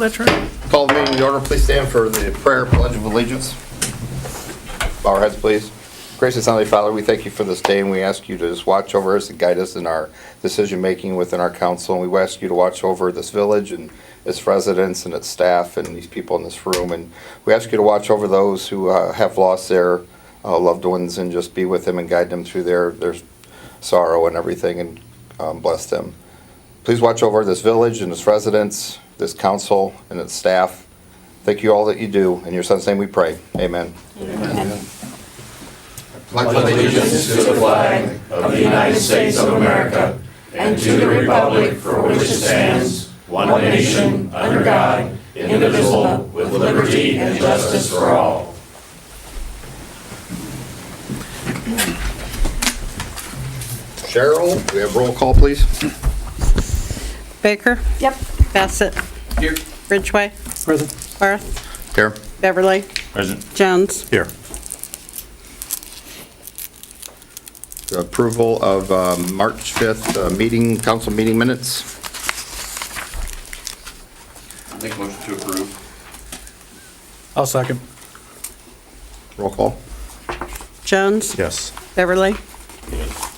that's right. Call the meeting to order. Please stand for the prayer pledge of allegiance. Bow our heads, please. Gracious Heavenly Father, we thank you for this day, and we ask you to just watch over us and guide us in our decision-making within our council. And we ask you to watch over this village and its residents and its staff and these people in this room. And we ask you to watch over those who have lost their loved ones and just be with them and guide them through their sorrow and everything, and bless them. Please watch over this village and its residents, this council and its staff. Thank you all that you do. In your son's name we pray. Amen. Amen. Pledge allegiance to the flag of the United States of America and to the republic for which it stands, one nation, under God, indivisible, with liberty and justice for all. Cheryl, we have roll call, please. Baker? Yep. Bassett? Here. Ridgway? Present. Barth? Here. Beverly? Present. Jones? Here. The approval of March 5th council meeting minutes. Make a motion to approve. I'll second. Roll call. Jones? Yes. Beverly?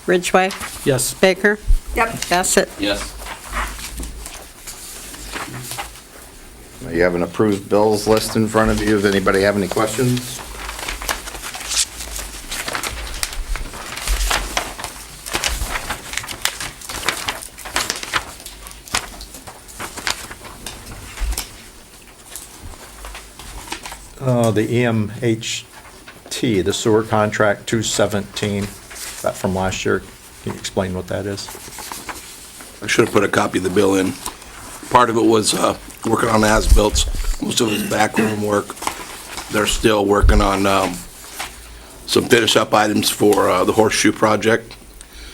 Ridgway? Yes. Baker? Yep. Bassett? Yes. You have an approved bills list in front of you. Does anybody have any questions? The EMHT, the sewer contract 217, that from last year. Can you explain what that is? I should have put a copy of the bill in. Part of it was working on as-bills, most of it is backroom work. They're still working on some finish-up items for the horseshoe project.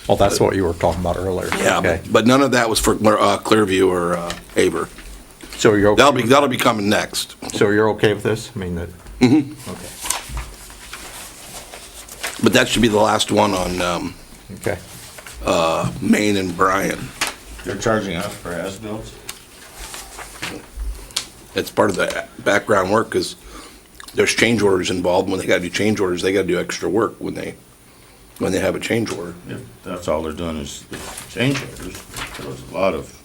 Well, that's what you were talking about earlier. Yeah, Okay. but none of that was for Clearview or Haver. So you're okay? That'll be coming next. So you're okay with this? I mean, that, okay. But that should be the last one on Okay. Main and Bryan. They're charging us for as-bills? It's part of the background work because there's change orders involved. When they got to do change orders, they got to do extra work when they have a change order. If that's all they're doing is change orders, there was a lot of,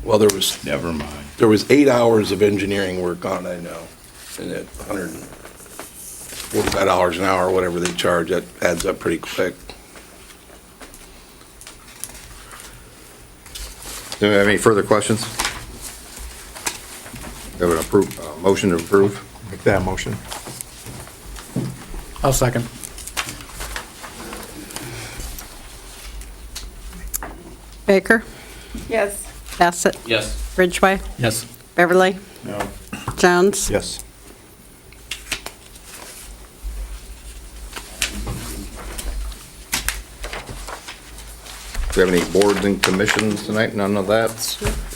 Well, there was never mind. 8 hours of engineering work on it, I know, and at $145 an hour, whatever they charge, that adds up pretty quick. Do we have any further questions? We have an motion to approve. Make that motion. I'll second. Baker? Yes. Bassett? Yes. Ridgway? Yes. Beverly? No. Jones? Yes. Do we have any boards and commissions tonight? None of that.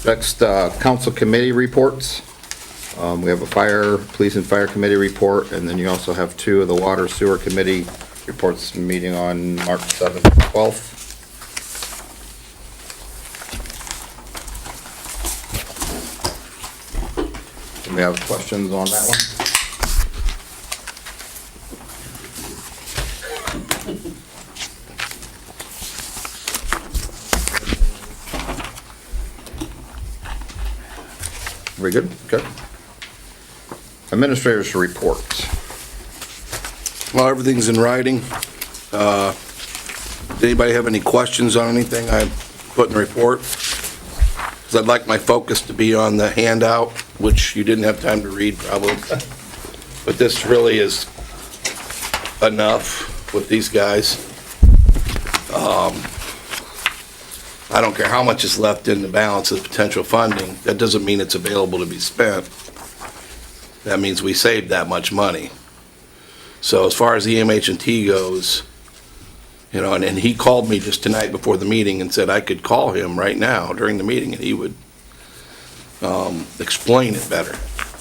Next, council committee reports. We have a police and fire committee report, and then you also have two of the water sewer committee reports meeting on March 7th and 12th. Do we have questions on that one? Very good, okay. Administrators report. Well, everything's in writing. Does anybody have any questions on anything I put in the report? Because I'd like my focus to be on the handout, which you didn't have time to read probably. But this really is enough with these guys. I don't care how much is left in the balance of potential funding. That doesn't mean it's available to be spent. That means we saved that much money. So as far as the EMH&T goes, you know, and he called me just tonight before the meeting and said I could call him right now during the meeting and he would explain it better.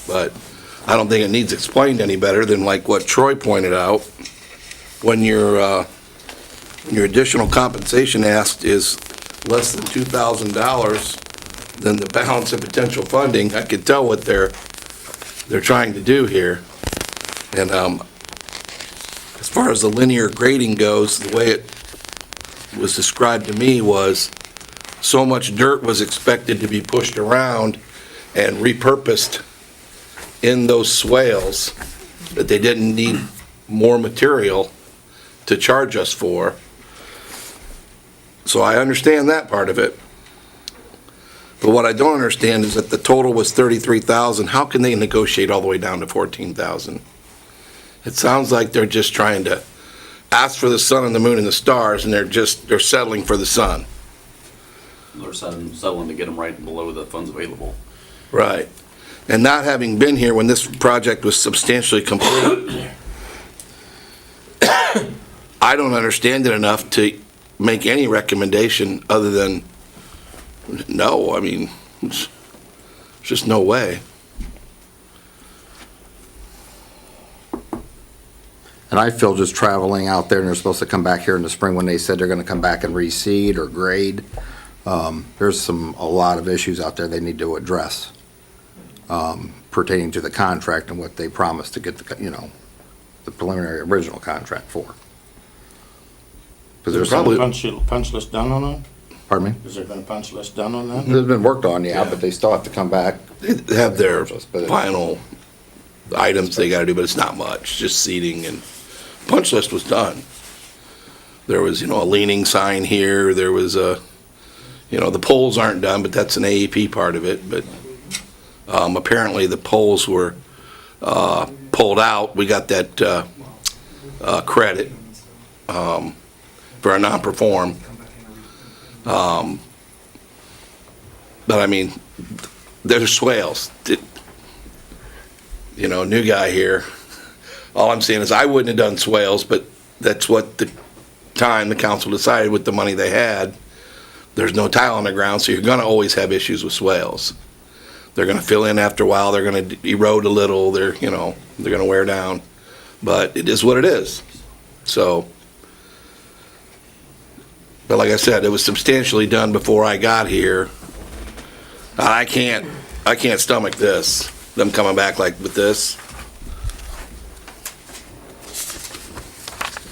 But I don't think it needs explained any better than like what Troy pointed out. When your additional compensation asked is less than $2,000, than the balance of potential funding. I could tell what they're trying to do here. And as far as the linear grading goes, the way it was described to me was so much dirt was expected to be pushed around and repurposed in those swales that they didn't need more material to charge us for. So I understand that part of it. But what I don't understand is that the total was 33,000. How can they negotiate all the way down to 14,000? It sounds like they're just trying to ask for the sun and the moon and the stars, and they're settling for the sun. They're settling to get them right below the funds available. Right. And not having been here when this project was substantially complete, I don't understand it enough to make any recommendation other than no. I mean, there's just no way. And I feel just traveling out there, and they're supposed to come back here in the spring when they said they're gonna come back and reseed or grade. There's a lot of issues out there they need to address pertaining to the contract and what they promised to get the preliminary original contract for. Because there's Probably- Punch list done on that? pardon me? Is there been a punch list done on that? It's been worked on, yeah, but they still have to come back. They have their final items they gotta do, but it's not much, just seating, and punch list was done. There was, a leaning sign here, there was the poles aren't done, but that's an AEP part of it, but apparently the poles were pulled out. We got that credit for a non-perform. But I mean, there's swales. New guy here. All I'm saying is I wouldn't have done swales, but that's what the council decided with the money they had. There's no tile on the ground, so you're gonna always have issues with swales. They're gonna fill in after a while, they're gonna erode a little, they're gonna wear down. But it is what it is. So, but like I said, it was substantially done before I got here. I can't stomach this, them coming back like with this.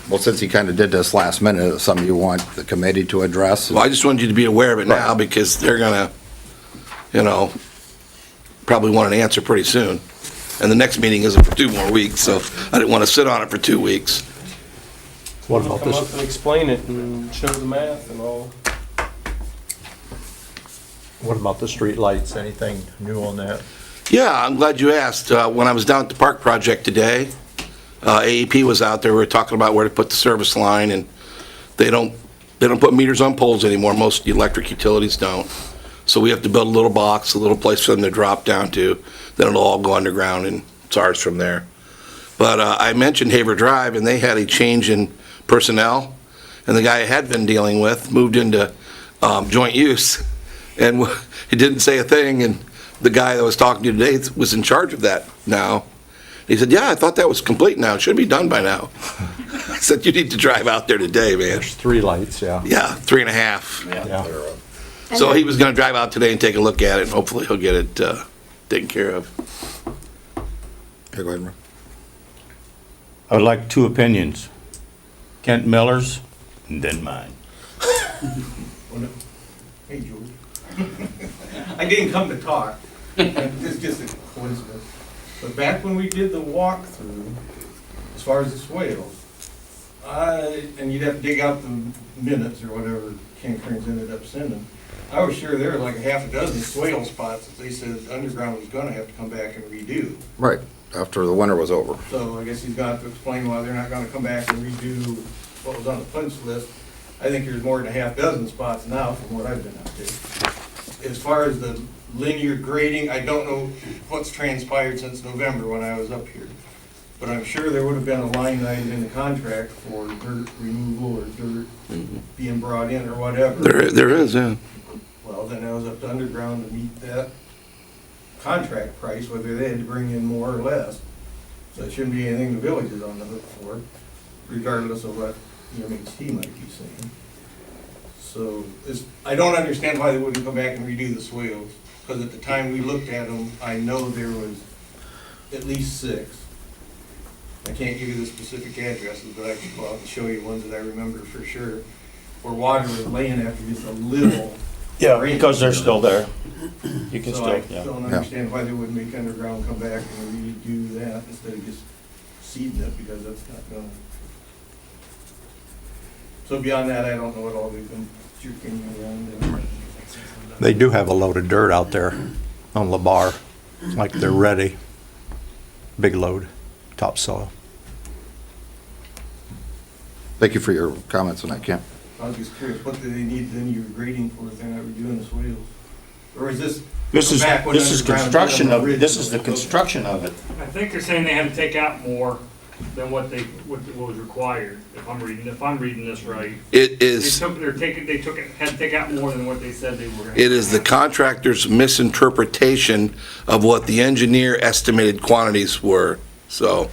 Well, since he kind of did this last minute, is it something you want the committee to address? Well, I just wanted you to be aware of it now because they're gonna, probably want an answer pretty soon. And the next meeting isn't for 2 more weeks, so I didn't want to sit on it for 2 weeks. What about Come up this? and explain it and show the math and all. What about the street lights? Anything new on that? Yeah, I'm glad you asked. When I was down at the park project today, AEP was out there, we were talking about where to put the service line, and they don't put meters on poles anymore, most electric utilities don't. So we have to build a little box, a little place for them to drop down to, then it'll all go underground, and it's ours from there. But I mentioned Haver Drive, and they had a change in personnel, and the guy I had been dealing with moved into joint use, and he didn't say a thing, and the guy that was talking to you today was in charge of that now. He said, yeah, I thought that was complete now. It should be done by now. I said, you need to drive out there today, man. There's 3 lights, yeah. Yeah, 3.5. Yeah. So he was gonna drive out today and take a look at it, and hopefully he'll get it taken care of. Here, go ahead, Ron. I would like 2 opinions. Kent Miller's and then mine. Hey, George. I didn't come to talk. It's just a coincidence. But back when we did the walkthrough, as far as the swales, and you'd have to dig out the minutes or whatever Ken Cranes ended up sending, I was sure there were like a half a dozen swale spots that they said underground was gonna have to come back and redo. Right, after the winter was over. So I guess he's gonna have to explain why they're not gonna come back and redo what was on the punch list. I think there's more than a half dozen spots now from what I've been out there. As far as the linear grading, I don't know what's transpired since November when I was up here. But I'm sure there would have been a line item in the contract for dirt removal or dirt being brought in or whatever. There is, yeah. Well, then that was up to underground to meet that contract price, whether they had to bring in more or less. So it shouldn't be anything the village is on the hook for, regardless of what EMHT might be saying. So I don't understand why they wouldn't come back and redo the swales, because at the time we looked at them, I know there was at least 6. I can't give you the specific addresses, but I can go out and show you ones that I remember for sure, where water was laying after just a little. Yeah, rain. because they're still there. You can So still, I yeah. don't understand why they wouldn't make underground come back and redo that instead of just seeding it, because that's not gonna. So beyond that, I don't know what all they've been jerking around. They do have a load of dirt out there on LeBar, like they're ready. Big load, topsoil. Thank you for your comments on that, Kent. I was just curious, what do they need then you're grading for if they're not redoing the swales? Or is this? This is, back when this is underground construction did on of, the this is the original? construction of it. I think they're saying they had to take out more than what was required, if I'm reading this right. It They is, had to take out more than what they said they were gonna. it is the contractor's misinterpretation of what the engineer estimated quantities were. So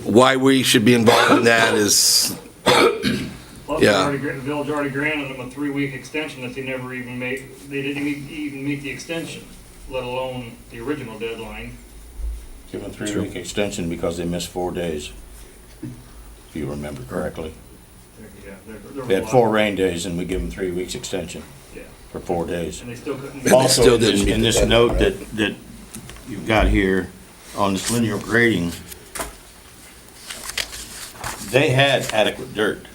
why we should be involved in that is, Plus, yeah. the village already granted them a 3-week extension that they never even made, they didn't even meet the extension, let alone the original deadline. Give them a 3-week extension because they missed 4 days, if you remember correctly. Yeah, there They had 4 rain days and we give them 3 weeks extension Yeah, for 4 days. and they still couldn't. They Also, still in this- didn't meet in the this deadline, note right? that you've got here on this linear grading, they had adequate dirt.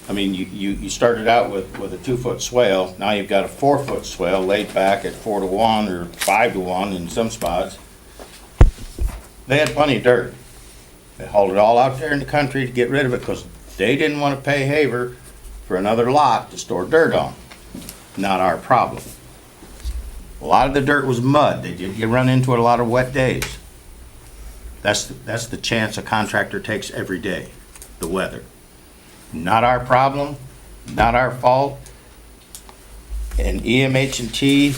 I mean, you started out with a 2-foot swale, now you've got a 4-foot swale laid back at 4 to 1 or 5 to 1 in some spots. They had plenty of dirt. They hauled it all out there in the country to get rid of it because they didn't want to pay Haver for another lot to store dirt on. Not our problem. A lot of the dirt was mud. You run into it a lot of wet days. That's the chance a contractor takes every day, the weather. Not our problem, not our fault. And EMH&T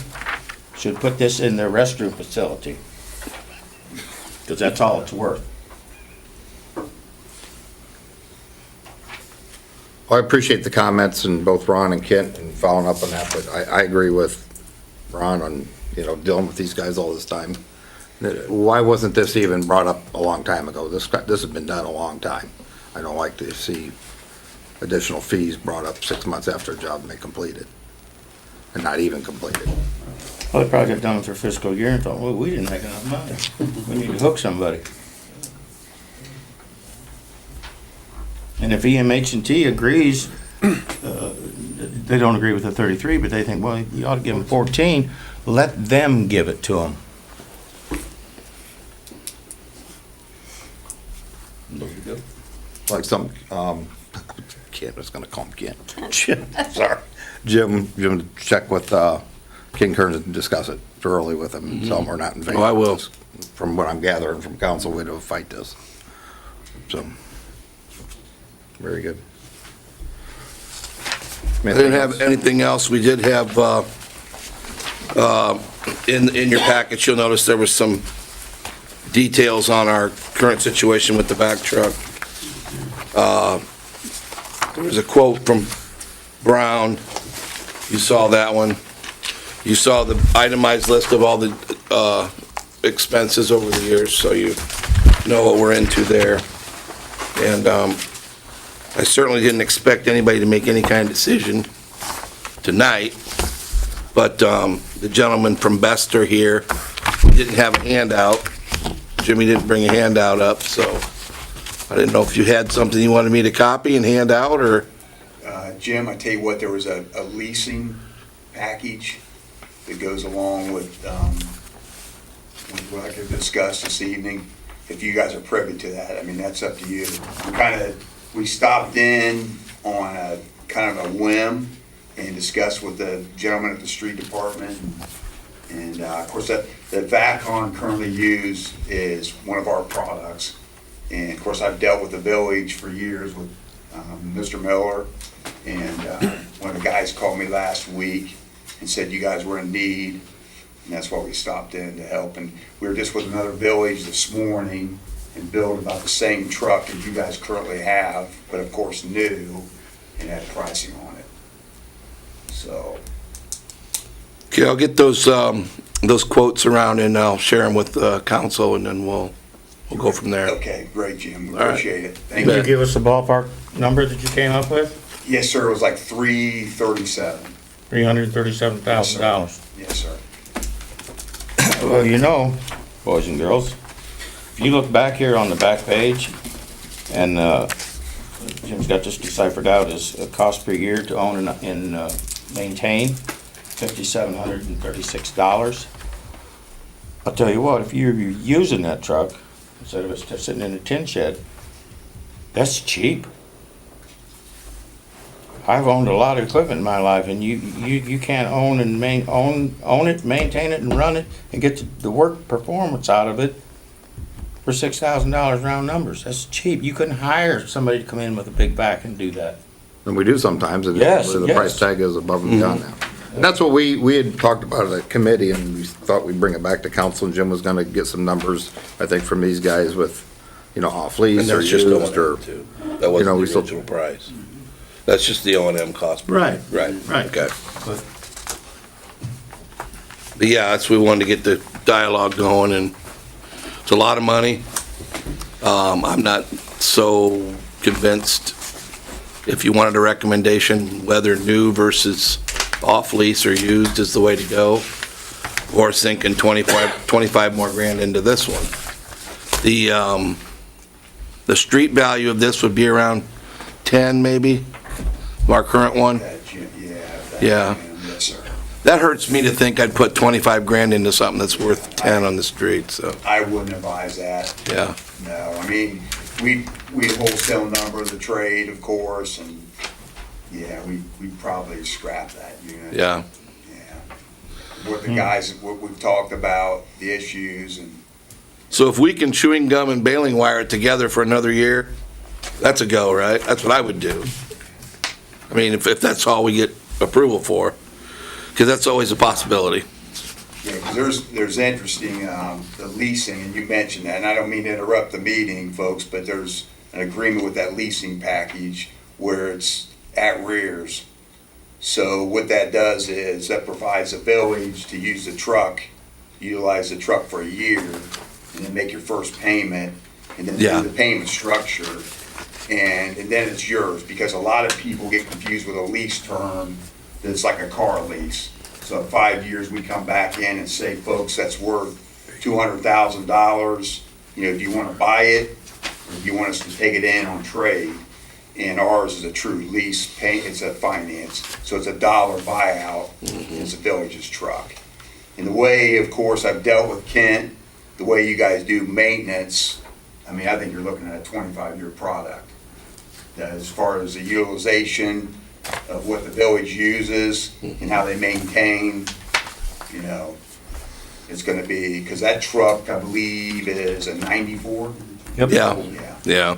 should put this in their restroom facility. Because that's all it's worth. Well, I appreciate the comments and both Ron and Kent and following up on that, but I agree with Ron on, dealing with these guys all this time. Why wasn't this even brought up a long time ago? This has been done a long time. I don't like to see additional fees brought up 6 months after a job may completed and not even completed. Well, they probably got done with their fiscal year and thought, well, we didn't make enough money. We need to hook somebody. And if EMH&T agrees, they don't agree with the 33, but they think, well, you ought to give them 14, let them give it to them. There you go. Like Kent, I was gonna call him Kent. Jim, sorry. Jim, check with, King Kearns and discuss it thoroughly with him and tell him we're not in favor. Oh, I will. of this. From what I'm gathering from council, we don't fight this. So, very good. I didn't have anything else. We did have, in your package, you'll notice there was some details on our current situation with the back truck. There was a quote from Brown. You saw that one. You saw the itemized list of all the expenses over the years, so you know what we're into there. And I certainly didn't expect anybody to make any kind of decision tonight, but the gentleman from Bester here didn't have a handout. Jimmy didn't bring a handout up, so I didn't know if you had something you wanted me to copy and hand out, or... Jim, I tell you what, there was a leasing package that goes along with what I could discuss this evening, if you guys are privy to that. I mean, that's up to you. We stopped in on a kind of a whim and discussed with the gentleman at the street department. And of course, that VACON currently used is one of our products. And of course, I've dealt with the village for years with Mr. Miller. And one of the guys called me last week and said you guys were in need. And that's why we stopped in to help. And we were just with another village this morning and built about the same truck that you guys currently have, but of course new. and had pricing on it. So, Okay, I'll get those quotes around and I'll share them with council and then we'll go from there. okay, great, Jim, we All right. appreciate it. Thank Can you you. give us a ballpark number that you came up with? Yes, sir, it was like 337. $337,000. Yes, sir. Well, you know, boys and girls, if you look back here on the back page, and Jim's got this deciphered out as a cost per year to own and maintain, $5,736. I'll tell you what, if you're using that truck, instead of it just sitting in a tin shed, that's cheap. I've owned a lot of equipment in my life, and you can't own it, maintain it, and run it, and get the work performance out of it for $6,000 round numbers. That's cheap. You couldn't hire somebody to come in with a big vac and do that. And we do sometimes, and Yes, the yes. price tag is above and beyond that. And that's what we had talked about at a committee, and we thought we'd bring it back to council, and Jim was gonna get some numbers, I think, from these guys with, off And lease or that's just used, or, O&M too. That wasn't we the still- original price. That's just the O&M cost. Right. Right, Right. okay. But- But yeah, we wanted to get the dialogue going, and it's a lot of money. I'm not so convinced, if you wanted a recommendation, whether new versus off-lease or used is the way to go, or sinking 25 more grand into this one. The street value of this would be around 10 maybe, our current one. Yeah. Yes, sir. That hurts me to think I'd put 25 grand into something that's worth 10 on the street, so, I wouldn't advise that. yeah. No, I mean, we wholesale number the trade, of course, and, yeah, we'd probably scrap that unit. Yeah, Yeah. What the guys, what we've talked about, the issues, and, so if we can chewing gum and baling wire it together for another year, that's a go, right? That's what I would do. I mean, if that's all we get approval for, because that's always a possibility. yeah, because there's interesting, the leasing, and you mentioned that, and I don't mean to interrupt the meeting, folks, but there's an agreement with that leasing package where it's at rears. So what that does is that provides a village to use the truck, utilize the truck for a year, and then make your first payment, and then Yeah. do the payment structure, and then it's yours, because a lot of people get confused with a lease term that's like a car lease. So in 5 years, we come back in and say, folks, that's worth $200,000. Do you want to buy it, or do you want us to take it in on trade? And ours is a true lease pay, it's a finance, so it's a dollar buyout, it's a village's truck. And the way, of course, I've dealt with Kent, the way you guys do maintenance, I mean, I think you're looking at a 25-year product. As far as the utilization of what the village uses and how they maintain, it's gonna be, because that truck, I believe, is a 94. Yeah, Yeah, yeah. yeah.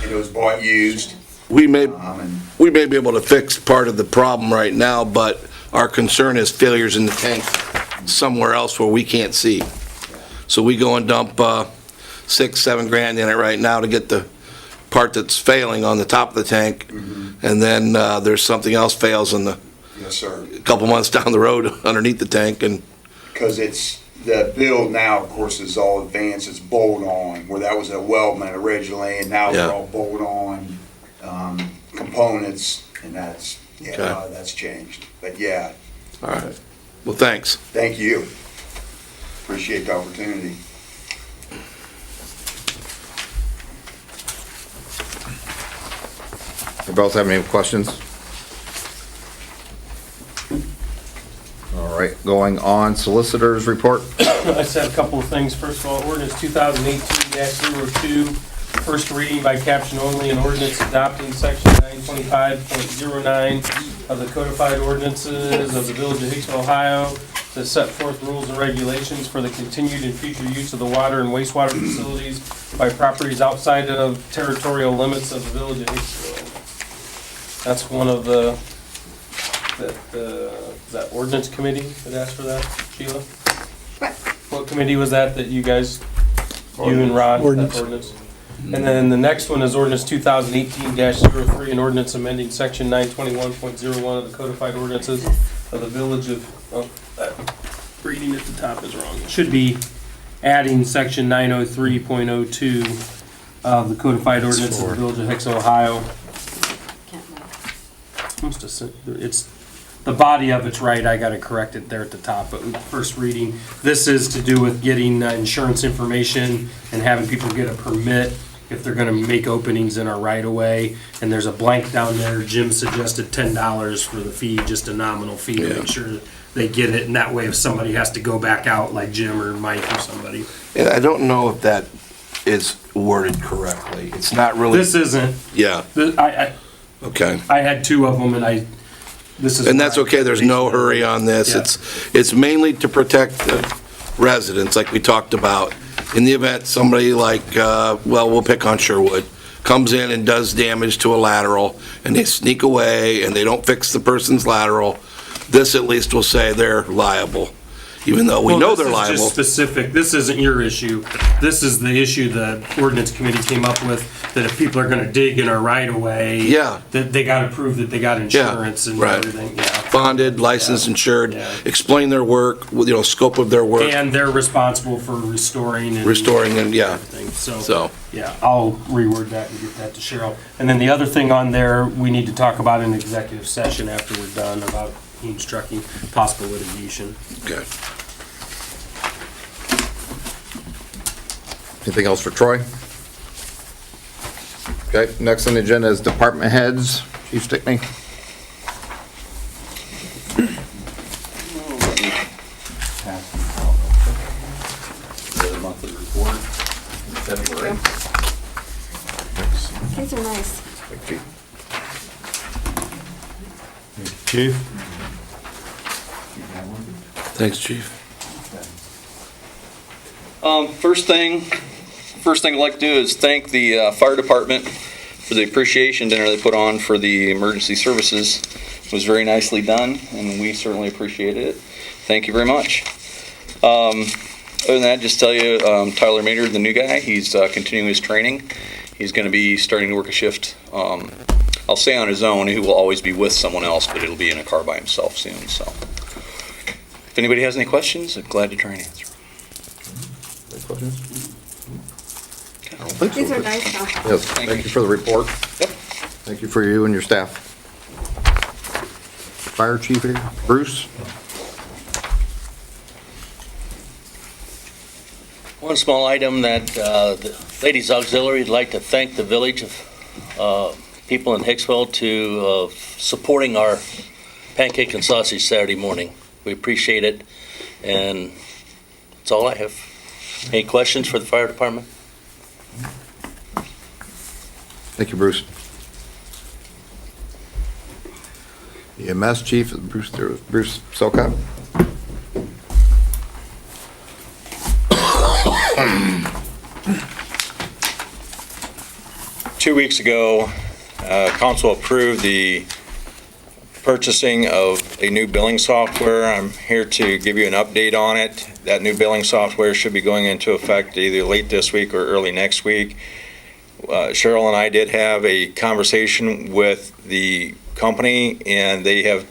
And it was bought used, We may and be able to fix part of the problem right now, but our concern is failures in the tank somewhere else where we can't see. So we go and dump $6-7 grand in it right now to get the part that's failing on the top of the tank, and then there's something else fails in yes, sir. a couple months down the road underneath the tank, and Because the build now, of course, is all advanced, it's bolt-on, where that was a weldment originally, and now Yeah. they're all bolt-on components, and that's changed. But yeah, all right. Well, thanks. thank you. Appreciate the opportunity. You both have any questions? All right, going on, solicitors report. I just had a couple of things. First of all, ordinance 2018-02, first reading by caption only, an ordinance adopting section 925.09 of the codified ordinances of the Village of Hicksville, Ohio, to set forth rules and regulations for the continued and future use of the water and wastewater facilities by properties outside of territorial limits of the Village of Hicksville. That's one of is that ordinance committee that asked for that, Sheila? What committee was that you guys, you and Rod, that ordinance? And then the next one is ordinance 2018-03, an ordinance amending section 921.01 of the codified ordinances of the village of, that reading at the top is wrong. It should be adding section 903.02 of the codified ordinance of the village of Hicksville, Ohio. It's, the body of it's right, I gotta correct it there at the top, but first reading, this is to do with getting insurance information and having people get a permit if they're gonna make openings in our right of way, and there's a blank down there, Jim suggested $10 for the fee, just a nominal fee to make sure they get it, and that way if somebody has to go back out, like Jim or Mike or somebody. And I don't know if that is worded correctly. It's not really. This isn't, Yeah, okay. I had two of them, and this is. And that's okay, there's no hurry on this. Yeah. It's mainly to protect the residents, like we talked about. In the event somebody like, well, we'll pick on Sherwood, comes in and does damage to a lateral, and they sneak away, and they don't fix the person's lateral, this at least will say they're liable, even though we know they're This is liable. just specific, this isn't your issue. This is the issue the ordinance committee came up with, that if people are gonna dig in our right of way. Yeah. That they gotta prove that they got insurance and right. everything, yeah. Bonded, licensed, insured, Yeah. explain their work, scope of their work, And they're responsible for restoring and. and, yeah. Everything, so. So, Yeah, I'll reword that and get that to Cheryl. And then the other thing on there, we need to talk about in executive session after we're done about Heames Trucking, possible litigation. okay. Anything else for Troy? Okay, next on the agenda is department heads. Chief Stickney. The monthly report in February. These are nice. Chief? Thanks, Chief. First thing I'd like to do is thank the fire department for the appreciation dinner they put on for the emergency services. It was very nicely done, and we certainly appreciated it. Thank you very much. Other than that, just tell you, Tyler Maynard, the new guy, he's continuing his training. He's going to be starting to work a shift. I'll say on his own. He will always be with someone else, but it'll be in a car by himself soon. So, if anybody has any questions, I'm glad to try and answer. Any questions? I don't think so. These are nice, though. Yes, thank you for the report. Yep. Thank you for you and your staff. Fire chief here, Bruce? One small item that the Ladies Auxiliary would like to thank the village of people in Hicksville to supporting our pancake and sausage Saturday morning. We appreciate it, and that's all I have. Any questions for the fire department? Thank you, Bruce. EMS chief, Bruce Sokop. 2 weeks ago, council approved the purchasing of a new billing software. I'm here to give you an update on it. That new billing software should be going into effect either late this week or early next week. Cheryl and I did have a conversation with the company, and they have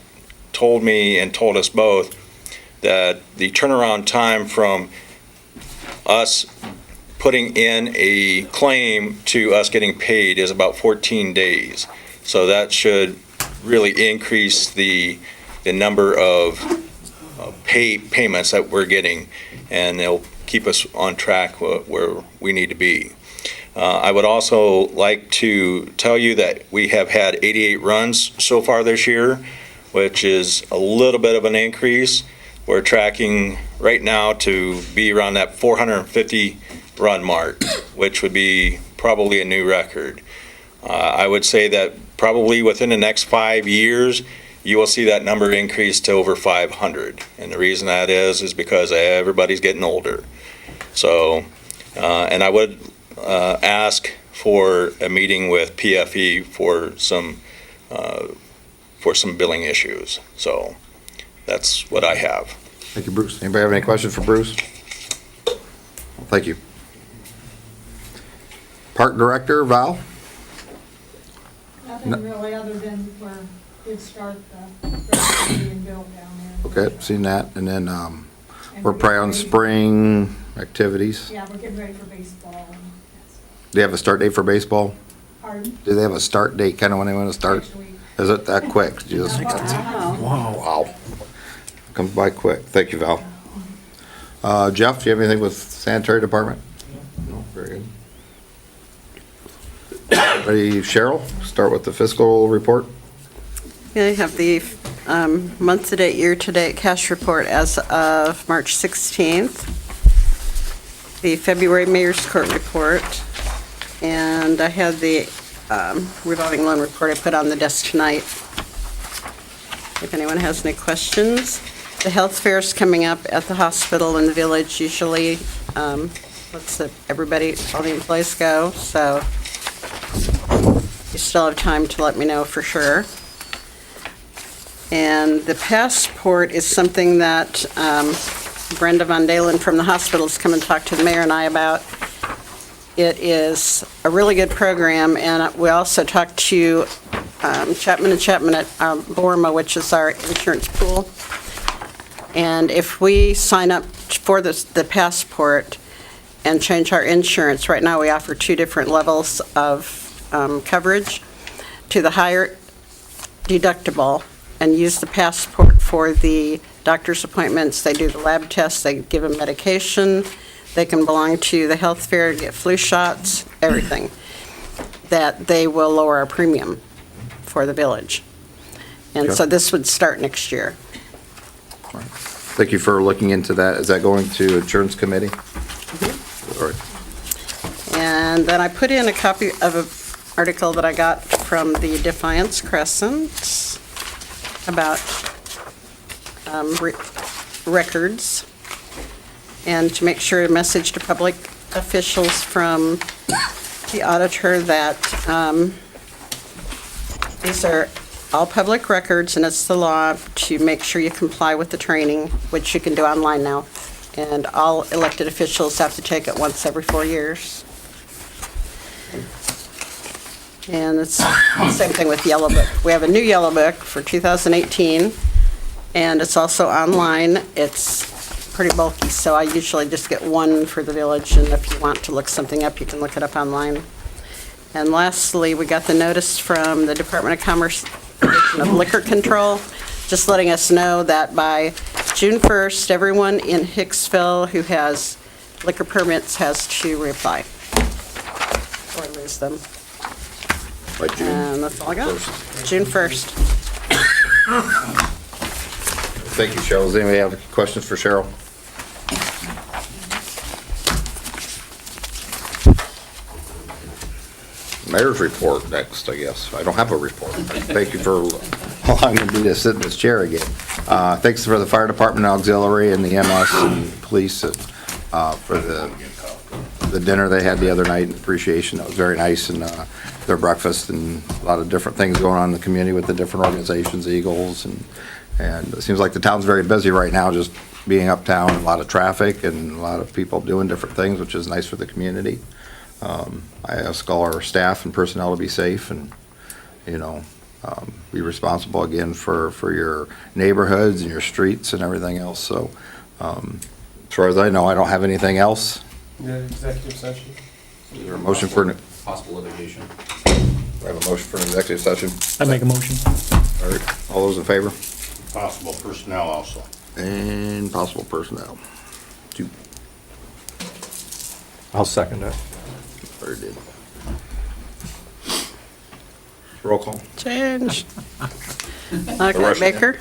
told me and told us both that the turnaround time from us putting in a claim to us getting paid is about 14 days. So that should really increase the number of payments that we're getting, and they'll keep us on track where we need to be. I would also like to tell you that we have had 88 runs so far this year, which is a little bit of an increase. We're tracking right now to be around that 450 run mark, which would be probably a new record. I would say that probably within the next 5 years, you will see that number increase to over 500. And the reason that is because everybody's getting older. So, and I would ask for a meeting with PFE for some billing issues. So that's what I have. Thank you, Bruce. Anybody have any questions for Bruce? Thank you. Park Director, Val? Nothing really, other than did start the rest being built down there. Okay, seen that. And then we're probably on spring activities. Yeah, we're getting ready for baseball and that stuff. Do they have a start date for baseball? Pardon? Do they have a start date, kind of when they want to start? Next week. Is it that quick? Just, wow. Comes by quick. Thank you, Val. Jeff, do you have anything with sanitary department? No, very good. Ready, Cheryl? Start with the fiscal report. Yeah, I have the month-to-date, year-to-date cash report as of March 16th, the February Mayor's Court report, and I had the revolving loan report I put on the desk tonight. If anyone has any questions. The health fair is coming up at the hospital in the village usually. Lets everybody, all the employees go, so you still have time to let me know for sure. And the passport is something that Brenda Von Dalen from the hospital has come and talked to the mayor and I about. It is a really good program, and we also talked to Chapman & Chapman at Borma, which is our insurance pool. And if we sign up for the passport and change our insurance, right now we offer 2 different levels of coverage, to the higher deductible, and use the passport for the doctor's appointments. They do the lab tests, they give them medication, they can belong to the health fair, get flu shots, everything. That they will lower our premium for the village. And so this would start next year. Thank you for looking into that. Is that going to insurance committee? All right. And then I put in a copy of an article that I got from the Defiance Crescent about records, and to make sure a message to public officials from the auditor that these are all public records, and it's the law to make sure you comply with the training, which you can do online now. And all elected officials have to take it once every 4 years. And it's the same thing with Yellow Book. We have a new Yellow Book for 2018, and it's also online. It's pretty bulky, so I usually just get one for the village, and if you want to look something up, you can look it up online. And lastly, we got the notice from the Department of Commerce Division of Liquor Control, just letting us know that by June 1st, everyone in Hicksville who has liquor permits has to reapply or lose them. By June. And that's all I got. June 1st. Thank you, Cheryl. Does anybody have questions for Cheryl? Mayor's report next, I guess. I don't have a report. Thank you for allowing me to sit in this chair again. Thanks for the fire department auxiliary and the MS and police for the dinner they had the other night, and appreciation. That was very nice, and their breakfast and a lot of different things going on in the community with the different organizations, Eagles, and it seems like the town's very busy right now, just being uptown, a lot of traffic and a lot of people doing different things, which is nice for the community. I ask all our staff and personnel to be safe and, be responsible again for your neighborhoods and your streets and everything else. So, as far as I know, I don't have anything else. Yeah, executive session. Is there a motion for? Possible litigation. We have a motion for an executive session. I make a motion. All right, all those in favor? Possible personnel also. And possible personnel. 2. I'll second that. Or did. Roll call. Change. Okay, Baker?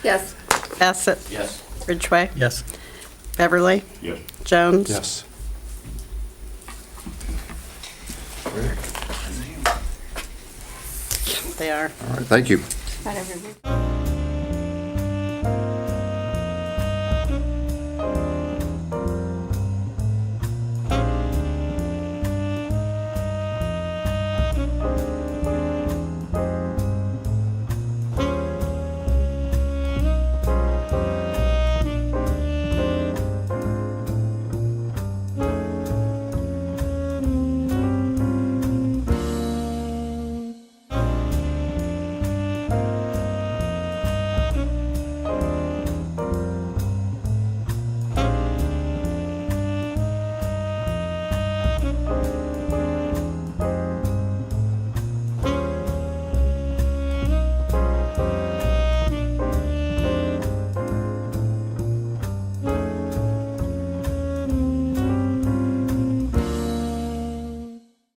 Yes. Bassett? Yes. Ridgway? Yes. Beverly? Yes. Jones? Yes. They are. All right, thank you. Not every week.